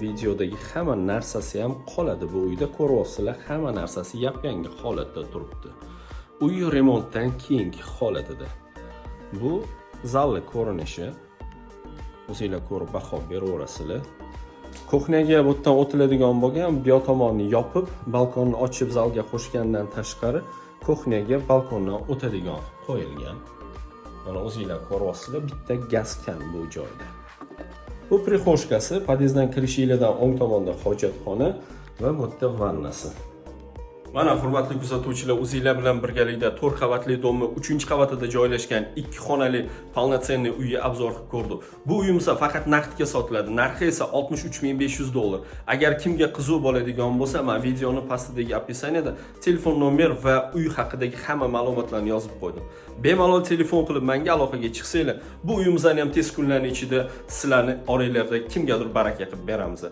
Videodagi hamma narsasi ham qoladi. Bu uyda ko'ryapsizlar, hamma narsasi yap-yangi holatda turibdi. Uy remontdan keyingi holatida. Bu zalli ko'rinishi. O'zingizlar ko'rib baho beraverasizlar. Kuxnyaga bu yerdan o'tiladigan bo'lgan, bu tomonni yopib, balkonni ochib zalga qo'shgandan tashqari, kuxnyaga balkondan o'tadigan qo'yilgan. Mana o'zingizlar ko'ryapsizlar, bitta gaz kam bu joyda. Bu prixoshkasi, podyezddan kirishingizdan o'ng tomonda hojatxona va bu yerda vannasi. Mana hurmatli kuzatuvchilar, o'zingizlar bilan birgalikda 4 qavatli domni 3-qavatida joylashgan 2 xonali полноценный uyga obzor qilib ko'rdik. Bu uyimiz faqat naqdga sotiladi. Narxi esa $63,500. Agar kimga qiziq bo'ladigan bo'lsa, men videoning pastidagi описаниеda telefon nomer va uy haqidagi hamma ma'lumotlarni yozib qo'ydim. Bemalol telefon qilib menga aloqaga chiqsanglar, bu uyimizni ham tez kunlar ichida sizlarning oranglarda kimgadir baraka qilib beramiz.